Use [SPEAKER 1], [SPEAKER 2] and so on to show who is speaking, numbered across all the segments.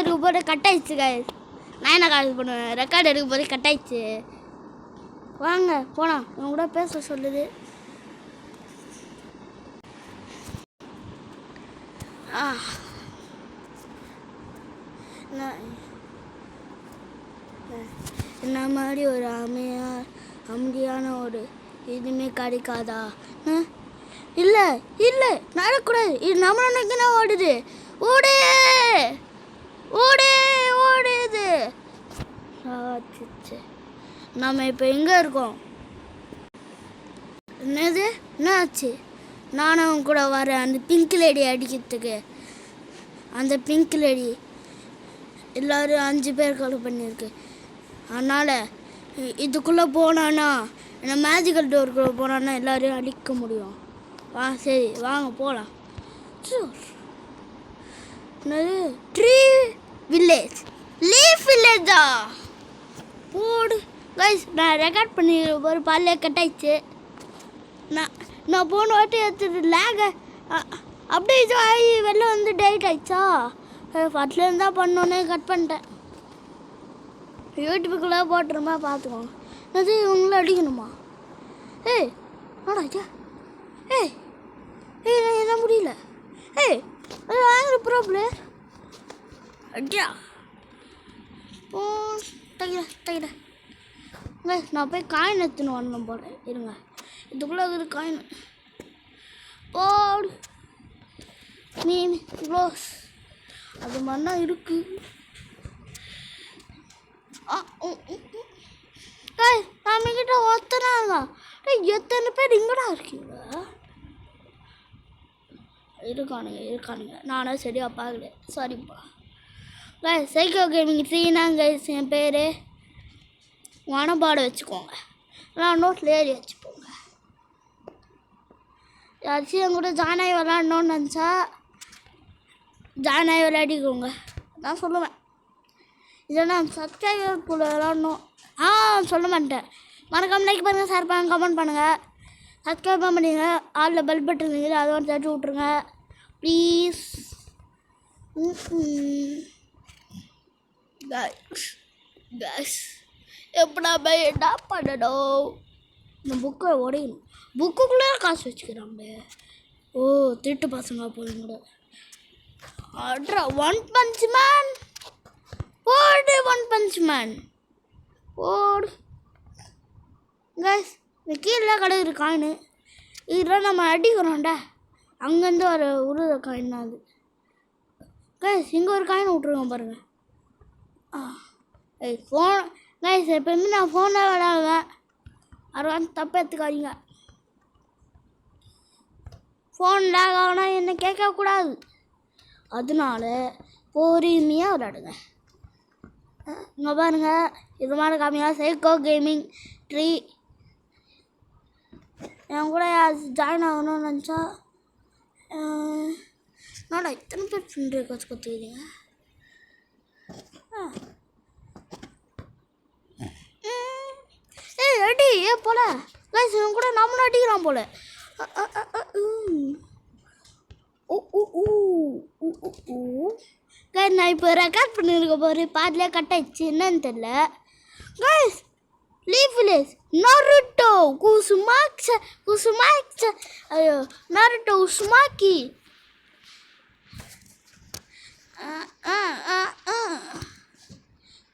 [SPEAKER 1] எடுக்க போது கட் ஆயிடுச்சு கைஸ். நான் என்ன கால் பண்ணுவேன், ரெக்கார்டு எடுக்க போது கட் ஆயிடுச்சு. வாங்க போலாம், இவன் கூட பேச சொல்லுது. என்ன மாதிரி ஒரு அமைதியான ஒரு இதுவுமே கிடைக்காதா? இல்லை இல்லை நடக்கூடாது, இது நம்மளுக்கு என்ன ஓடுது, ஓடு ஓடு ஓடுது. நம்ம இப்போ எங்கே இருக்கோம்? என்னது என்ன ஆச்சு? நானும் கூட வரேன் அந்த பிங்க் லேடி அடிக்கிறதுக்கு. அந்த பிங்க் லேடி எல்லோரும் 5 பேர் கொலை பண்ணியிருக்கு. அதனால் இதுக்குள்ளே போனான்னா, என்ன மேஜிக்கல் டோருக்குள்ளே போனான்னா எல்லோரையும் அடிக்க முடியும். சரி வாங்க போகலாம். என்னது ட்ரீ வில்லேஜ், லீஃப் வில்லேஜா? போடு கைஸ், நான் ரெக்கார்ட் பண்ணி ஒரு பால்லே கட் ஆயிடுச்சு. நான் போன வாட்டி எடுத்துட்டு லேக அப்படியே இது ஆகி வெளில வந்து டேட் ஆயிடுச்சா? ஃபஸ்ட்லேருந்து தான் பண்ணோன்னே கட் பண்ணிட்டேன். யூடியூப்புக்குள்ளே போட்டுருமா பார்த்துக்கோங்க. அது இவங்களும் அடிக்கணுமா? ஏய் ஆடாச்சா? ஏய் ஏய் என்ன முடியல. ஏய் அது வாங்குற ப்ரோ பிளேயர் அடியா. ஓ தையில நான் போய் காயின் எடுத்துன்னு வரணும் போல. இருங்க, இதுக்குள்ளே இருக்குது காயின். போடு மீன் க்ளோஸ் அது மாதிரி தான் இருக்குது. நம்மக்கிட்ட ஒத்தனா எத்தனை பேர் இங்கடா இருக்கீங்க? இருக்கானுங்க நானே சரியாக பார்க்கல, சாரிப்பா. சைக்கோ கேமிங் 3 கைஸ் என் பேர். வனப்பாடு வச்சுக்கோங்க, நான் நோட்டில் ஏறி வச்சுப்போங்க. யாராச்சும் என் கூட ஜாயின் ஆகி விளாட்ணுன்னு நினச்சா ஜாயின் ஆகி விளையாடிக்கோங்க, நான் சொல்லுவேன். இல்லைன்னா சப்ஸ்கிரைபர் கூட விளாட்ணும் சொல்ல மாட்டேன். மறக்காமல் லைக் பண்ணுங்கள், ஷேர் பண்ணுங்கள், கமெண்ட் பண்ணுங்கள், சப்ஸ்கிரைப் பண்ணிடுங்க. ஆளில் பெல் பட்டன் இருக்குது, அதை வந்து தட்டி விட்ருங்க ப்ளீஸ். கைஸ் எப்படா போய் என்ன பண்ணணும்? இந்த புக்கை உடையணும். புக்குக்குள்ளே காசு வச்சுக்கிறாங்க. ஓ திருட்டு பசங்க போதும் கூட. அட்ரா ஒன் பஞ்ச் மேன் போடு, ஒன் பஞ்ச் மேன் போடு. கைஸ் இந்த கீழே கிடைக்கிற காயின் இதெல்லாம் நம்ம அடிக்கிறோம்டா, அங்கேருந்து ஒரு உருளை காயின் தான் அது. கைஸ் இங்கே ஒரு காயின் விட்ருங்க பாருங்கள். ஃபோன் கைஸ் எப்போயுமே நான் ஃபோனில் விளாடுவேன், அது தப்பு எடுத்துக்காதீங்க. ஃபோன் லேக் ஆகுனா என்ன கேட்கக்கூடாது, அதனால பொறுமையாக விளாடுங்க. இங்கே பாருங்கள், இது மாதிரி காமியா சைக்கோ கேமிங் 3. என் கூட ஜாயின் ஆகணும்னு நினச்சா நான் இத்தனை பேர் ஃப்ரெண்டு கற்றுக்கிறீங்க. அடி போல கைஸ், இவன் கூட நம்மளும் அடிக்கிறான் போல. கைஸ் நான் இப்போ ரெக்கார்ட் பண்ணியிருக்க போகிற பாதிலே கட் ஆயிடுச்சு, என்னன்னு தெரியல. கைஸ் லீஃப் வில்லேஜ் நருட்டோ குசுமாக்ச ஐயோ நருட்டோ உசுமாக்கி.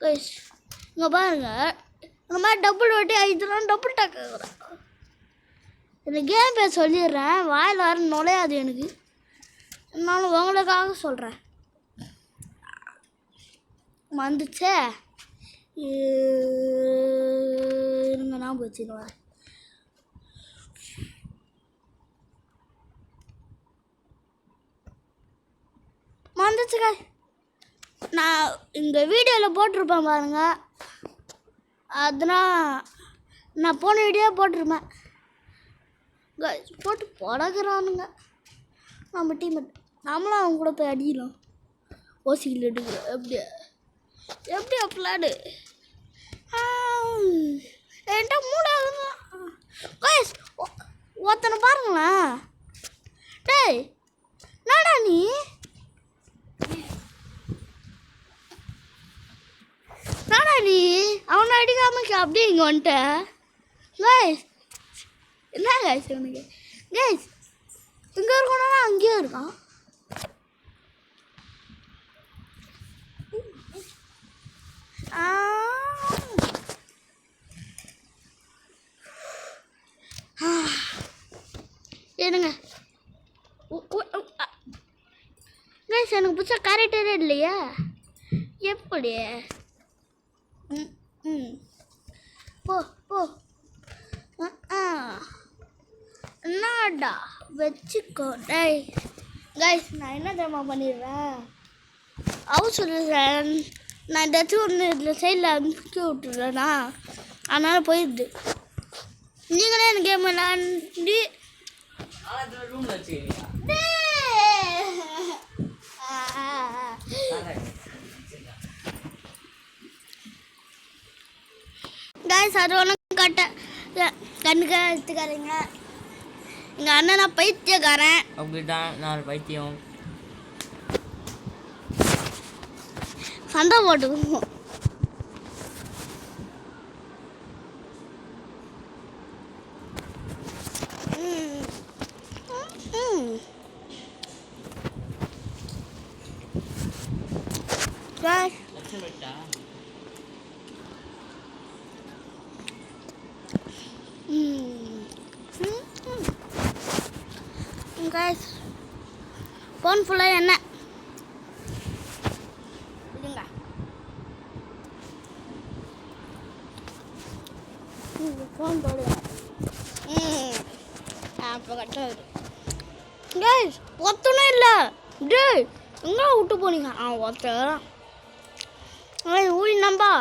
[SPEAKER 1] கைஸ் இங்கே பாருங்கள், இந்த மாதிரி டபுள் வாட்டி 5 ரூபா டபுள் டேக் ஆகுறேன். இந்த கேம் பேர் சொல்லிடுறேன், வாயில் வர நுழையாது எனக்கு, நானும் உங்களுக்காக சொல்கிறேன். வந்துச்சே இருங்க, நான் வச்சுருவேன். வந்துச்சுக்கா, நான் இங்கே வீடியோவில் போட்டிருப்பேன் பாருங்க, அதனால் நான் போன வீடியோ போட்டிருப்பேன். போட்டு பழகிறானுங்க நம்ம டீம். நம்மளும் அவங்க கூட போய் அடிக்கலாம், ஓசிக்கில் எடுக்கிறோம். எப்படி அப்பலாடு என்கிட்ட மூடாதுங்க. ஒருத்தனை பாருங்களேன், டேய் நாடா நீ நீ அவனை அடிக்காம அப்படியே இங்கே வந்துட்ட கைஸ். என்ன கைஸ் உனக்கு கைஸ் இங்கே இருக்கணும்னா அங்கேயே இருக்கான். ஏனுங்க கைஸ் எனக்கு புதுசா கேரக்டரே இல்லையா எப்படி? போ போ என்னடா வச்சுக்கோ. டேய் கைஸ் நான் என்ன தெரியுமா பண்ணிடுறேன், சொல்லுறேன் நான் ஏதாச்சும் ஒன்று இதில் சைடில் அனுப்பிச்சி விட்டுறேன்னா அதனால் போயிடுது. நீங்களே எனக்கு கேம் விளாண்டு கைஸ் அது ஒன்றும் கண்ணுக்க எடுத்துக்காரீங்க. எங்கள் அண்ணன் நான் பைத்தியக்காரன்.
[SPEAKER 2] அப்படிதான் நான் பைத்தியம்.
[SPEAKER 1] சண்டை போட்டுக்குவோம். ஃபோன் ஃபுல்லாக என்ன இல்லைங்க ஃபோன் போடுவேன். அப்போ கரெக்டாக கைஸ் ஒத்தனே இல்லை. டே எங்கே விட்டு போனீங்க? ஒத்த ஊழி நம்பா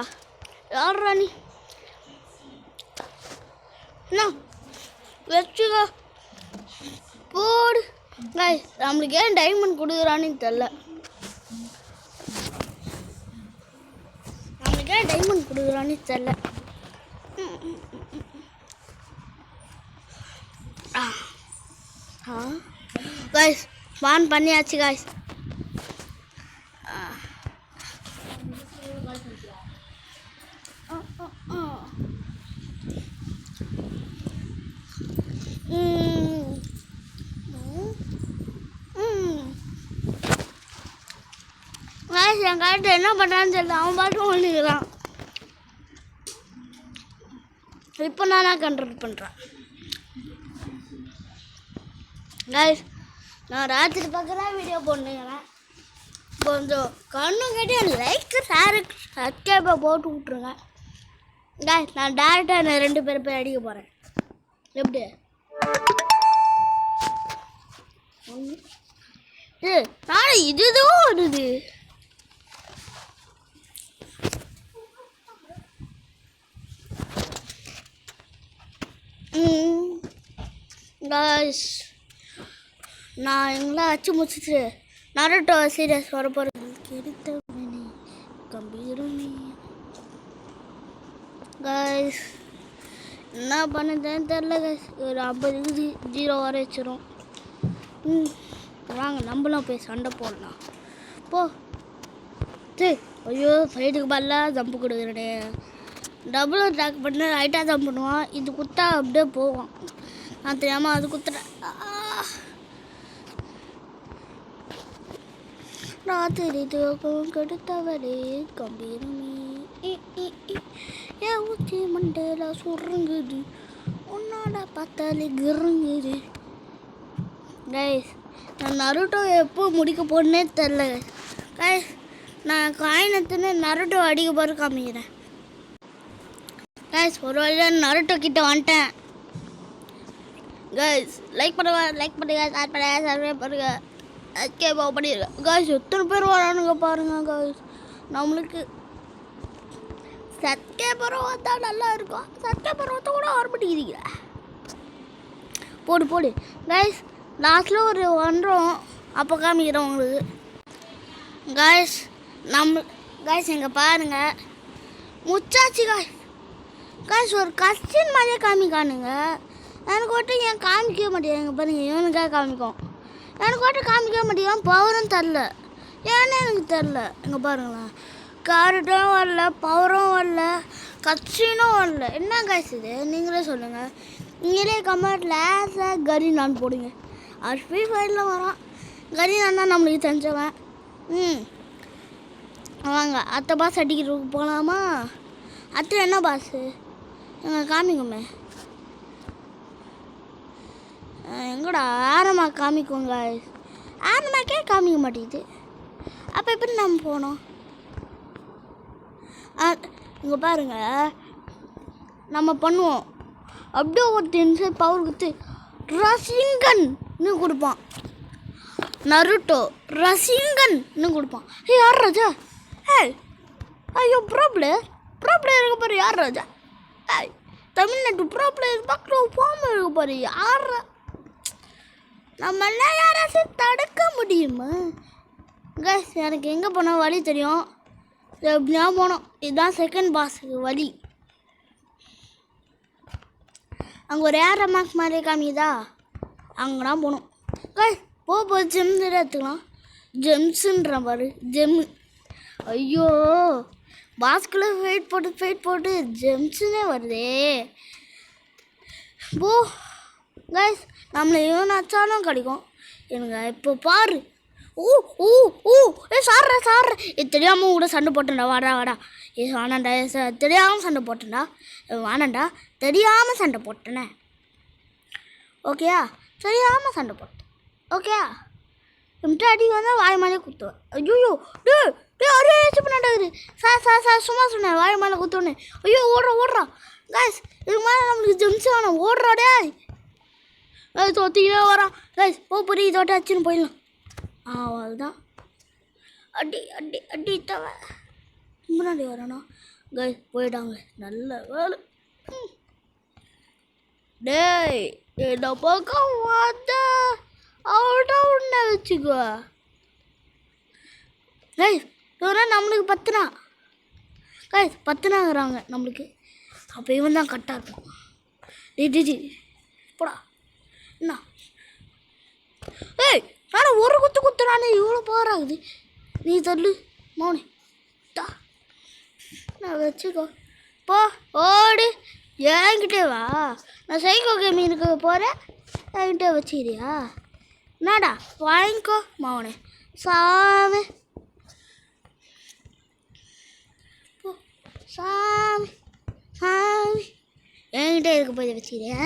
[SPEAKER 1] யாரா நீ என்ன வச்சுக்கோ போடு. கைஸ் நம்மளுக்கு ஏன் டைமண்ட் கொடுக்குறான்னு தெரில. நம்மளுக்கு ஏன் டைமண்ட் கொடுக்குறான்னு தெரில. கைஸ் பான் பண்ணியாச்சு கைஸ். என் காட்டு என்ன பண்ணுறான்னு தெரியல, அவன் பாட்டு ஒன்றுக்கிறான். இப்போ நானா கண்ட்ரோல் பண்ணுறான். கைஸ் நான் ராத்திரி பக்கம் வீடியோ போட்டுக்கிறேன். கொஞ்சம் கண்ணும் கேட்டு லைக் ஷேரு சப்ஸ்கிரைபை போட்டு விட்ருங்க. கைஸ் நான் டேரெக்டாக நான் 2 பேர் போய் அடிக்க போகிறேன். எப்படி நாளை இதுதான் வருது. கைஸ் நான் எங்களை அச்சு முடிச்சுட்டு நருட்டோ சீரியஸ் வர போகிறது. கெடுத்தவனே கம்பீரமே. கைஸ் என்ன பண்ணுதுன்னு தெரில கைஸ். ஒரு 50 0 வர வச்சிரும். வாங்க நம்மளும் போய் சண்டை போடலாம். போ சரி. ஐயோ சைடுக்கு பதிலாக ஜம்பு கொடுக்குறேனே. டபுள் அட்டாக் பண்ண ரைட்டாக தான் பண்ணுவான். இது குத்தா அப்படியே போவான். நான் தெரியாமல் அது குத்துறேன். ராத்திரி தூக்கம் கெடுத்தவரே கம்பீரமே. ஏன் ஊச்சி மண்டல சுருங்குது உன்னோட பார்த்தாலே கிருங்குது. கைஸ் நான் நருட்டோ எப்போ முடிக்க போனே தெரில கைஸ். நான் காயினத்துன்னு நருட்டோ அடிக்க போகிற காமிக்கிறேன் கைஸ். ஒரு வழியாக நருட்டோ கிட்ட வந்துட்டேன் கைஸ். லைக் பண்ணுங்க ஷேர் பண்ணுங்க சப்ஸ்கிரைப் பண்ணுங்க எஸ்கேப் பண்ணிடுங்க கைஸ். எத்தனை பேர் வரானுங்க பாருங்க கைஸ். நம்மளுக்கு சப்ஸ்கிரைபர் வந்தா நல்லா இருக்கும். சப்ஸ்கிரைபர் வந்தா கூட வர மாட்டேங்கிறீங்க. போடு போடு கைஸ். லாஸ்ட்டில் ஒரு வந்துடும் அப்போ காமிக்கிறேன் உங்களுக்கு கைஸ். கைஸ் எங்கே பாருங்கள் முச்சாச்சு கைஸ். ஒரு கஸ்டின் மாதிரியே காமிக்கானுங்க. எனக்கு மட்டும் ஏன் காமிக்கவே மாட்டேங்க பாருங்க. இவனுக்காக காமிக்கும். எனக்கு மட்டும் காமிக்கவே மாட்டேங்க. பவரும் தரல ஏன்னு எனக்கு தெரில. எங்கே பாருங்களேன் கேரட்டும் வரல, பவரும் வரல, கச்சினும் வரல. என்ன காய்ஸ் இது? நீங்களே சொல்லுங்கள். நீங்களே கமெண்ட்டில் கரீனான்னு போடுங்க. அது ஃப்ரீ ஃபயரில் வரான். கரீனான்னா நம்மளுக்கு தெரிஞ்சவன். வாங்க அத்தை பாஸ் அடிக்கிறதுக்கு போகலாமா? அத்தை என்ன பாஸு எங்கள் காமிக்குமே. எங்கடா ஆரமாக காமிக்குங்க. ஆரமாக்கே காமிக்க மாட்டேங்குது. அப்போ எப்படி நம்ம போனோம்? இங்கே பாருங்கள், நம்ம பண்ணுவோம். அப்படியே ஒரு 10 பவர் கொடுத்து ரசிங்கன்னு கொடுப்பான். நருட்டோ ரசிங்கன்னு கொடுப்பான். யார் ராஜா? ஐயோ ப்ரோ பிளேயர் இருக்க பாரு. யார் ராஜா? தமிழ்நாட்டு ப்ரோ பிளேயர் பக்கம் போகாமல் இருக்க பாரு. யார்? நம்மளாம் யாராச்சும் தடுக்க முடியுமா? கைஸ் எனக்கு எங்கே போனால் வழி தெரியும். எப்படியா போனோம். இதுதான் செகண்ட் பாஸுக்கு வழி. அங்கே ஒரு ஏற மார்க் மாதிரி காமிக்குதா? அங்கே தான் போகணும். கைஸ் போக ஜெம்ஸ் எடுத்துக்கலாம். ஜெம்ஸுன்ற பாரு, ஜெம்மு. ஐயோ பாஸ்குள்ளே வெயிட் போட்டு ஜெம்ஸுன்னே வருதே. போ கைஸ், நம்மளை எவ்வளோ நச்சாலும் கிடைக்கும். எனக்கு இப்போ பாரு. சார் தெரியாமல் கூட சண்டை போட்டேன்டா. வாடா வேணாண்டா. தெரியாமல் சண்டை போட்டேன்டா. வேணாண்டா, தெரியாமல் சண்டை போட்டேனே. ஓகேயா? தெரியாமல் சண்டை போட்டேன். ஓகேயா? என்கிட்ட அடி வந்தால் வாய் மேலே குத்துவேன். ஐயோ ஒரே பண்ணாண்டாகுது. சார் சும்மா சொன்னேன். வாய் மேலே குத்துவனே. ஐயோ ஓடுறா கைஸ். இதுக்கு மேலே நம்மளுக்கு ஜெம்ஸ் வேணும். ஓடுறாடே. தோத்திக்கிட்டே வரான் கைஸ். போய் தோட்ட அச்சுன்னு போயிடலாம். அவ்வளோதான். அடி தவ முன்னாடி வரணும். கைஸ் போயிட்டாங்க. நல்ல வேலை. டேய் இந்த பக்கம் வந்த அவள்கிட்ட ஒன்று வச்சுக்கோ. கைஸ் இவனா நம்மளுக்கு 10 கைஸ் 10 நம்மளுக்கு. அப்போ இவன் தான் கரெக்டாக இருக்கும். டிஜி போடா. என்ன ஆனால் ஒரு குத்துறானே. இவ்வளோ பவர் ஆகுது. நீ தள்ளு மௌனி தா. நான் வச்சுக்கோ. போ ஓடு. என்கிட்டே வா. நான் சைக்கோ கேமிங்க்கு போகிறேன். என்கிட்ட வச்சுக்கிறியா? என்னடா வாங்கிக்கோ மௌனே. சாமி போ. சாமி என்கிட்ட இருக்க போய் வச்சுக்கிறியா?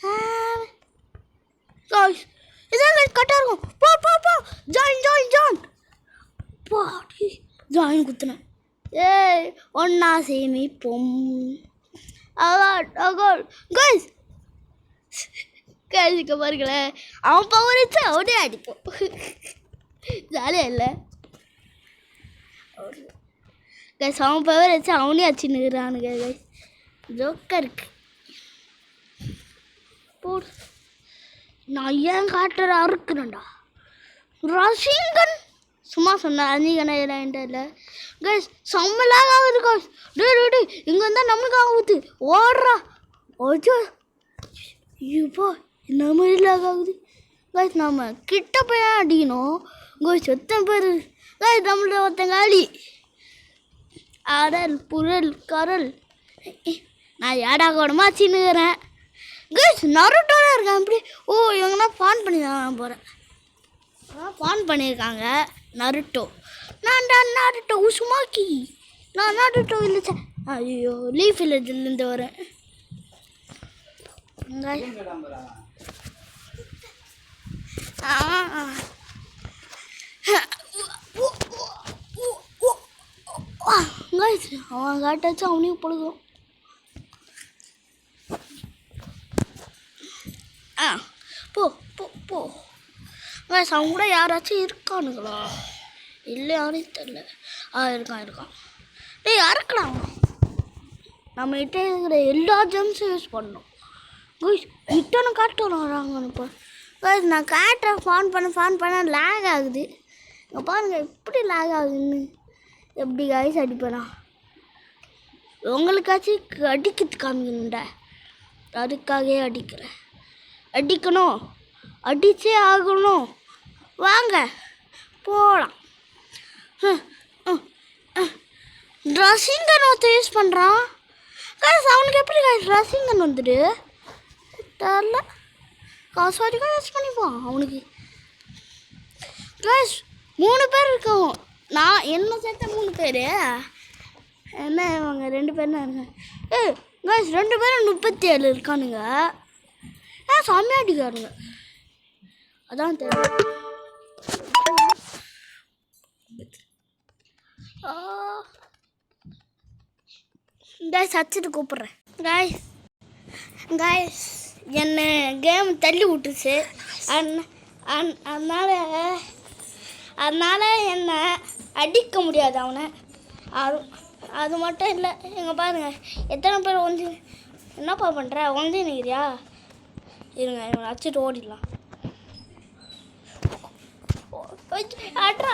[SPEAKER 1] சாமி இதான் கரெக்டாக இருக்கும். போ ஜாயின் பாடி ஜாயின் குத்துனேன். ஒன்னா சேமிப்போம். கைஸ் கேட்க பாருங்களேன். அவன் பவர் வச்சு அவனே அடிப்போம். ஜாலியாக இல்லை கைஸ். அவன் பவர் வச்சு அவனே அடிச்சுன்னுக்குறானுங்க கைஸ். ஜோக்கா இருக்கு. போடு. நான் ஏன் காட்டுற அறுக்குறேன்டா. ரசிங்கன் சும்மா சொன்னேன். அஞ்சிகண்ணா இல்லை கைஸ். செம்மலாக ஆகுது கைஸ். டே இங்கே வந்தால் நம்மளுக்கு ஆகுது. ஓடுறா. ஓச்சோ ஐயோப்பா என்ன மாதிரிலாக ஆகுது கைஸ். நம்ம கிட்ட போய் அடிக்கணும் கைஸ். எத்தனை பேர் கைஸ் நம்மளோட ஒருத்தங்க அடி. அடல் புரல் கரல். நான் ஏடா கூடமா சின்னுக்கிறேன் கைஸ். நருட்டோட இருக்கேன். அப்படி இவங்கன்னா ஃபான் பண்ணி தான் போகிறேன். ஃபான் பண்ணியிருக்காங்க நருட்டோ. Naruto Uzumaki. நான் நருட்டோ இல்லை. ஐயோ லீஃப் வில்லேஜ்லேருந்து வரேன். அவன் காட்டாச்சும் அவனையும் பழகும். போ கைஸ். அவங்க கூட யாராச்சும் இருக்கானுங்களா? இல்லை யாரையும் தெரியல. இருக்கான். டேய் யாருக்கலாம் நம்ம கிட்ட இருக்கிற எல்லா ஜெம்ஸும் யூஸ் பண்ணணும் கைஸ். இட்டனும் காட்டு வராங்க இப்போ கைஸ். நான் காட்டுற ஃபான் பண்ண லேக் ஆகுது. இங்கே பாருங்கள் எப்படி லேக் ஆகுதுன்னு. எப்படி கைஸ் அடிப்பேனா? உங்களுக்காச்சும் அடிக்கிறது காமிக்கணுண்டா. அதுக்காகவே அடிக்கணும். அடிச்சே ஆகணும். வாங்க போகலாம். ட்ரெஸ்ஸிங் கன் ஒருத்தர் யூஸ் பண்ணுறான். கைஸ் அவனுக்கு எப்படி கைஸ் ட்ரெஸ்ஸிங் கன் வந்துடு தெரில. காசு வரைக்கும் யூஸ் பண்ணிப்பான் அவனுக்கு. கைஸ் 3 பேர் இருக்கோம். நான் என்ன சேர்த்த 3 பேர். என்ன இவங்க 2 பேர் தான் இருக்காங்க. கைஸ் 2 பேரும் 37 இருக்கானுங்க. செம்மையா அடிக்காருங்க. அதான் தெரியும். கைஸ் அச்சுட்டு கூப்பிட்றேன். கைஸ் என்னை கேம் தள்ளி விட்டுருச்சு. அதனால் என்னை அடிக்க முடியாது அவனை. அது மட்டும் இல்லை. எங்கே பாருங்கள் எத்தனை பேர் வந்து என்னப்பா பண்ணுற வந்து நிற்கிறியா? இருங்க இவனை அடிச்சுட்டு ஓடிடலாம். ஆட்ரா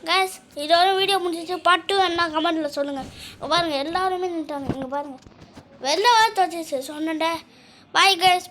[SPEAKER 1] கைஸ் இதோட வீடியோ முடிஞ்சிச்சு. பாட்டு என்ன கமெண்ட்டில் சொல்லுங்கள். பாருங்கள் எல்லாருமே நின்ட்டாங்க. இங்கே பாருங்கள் வெளில வர தோச்சிச்சு சொன்னேன். Bye guys.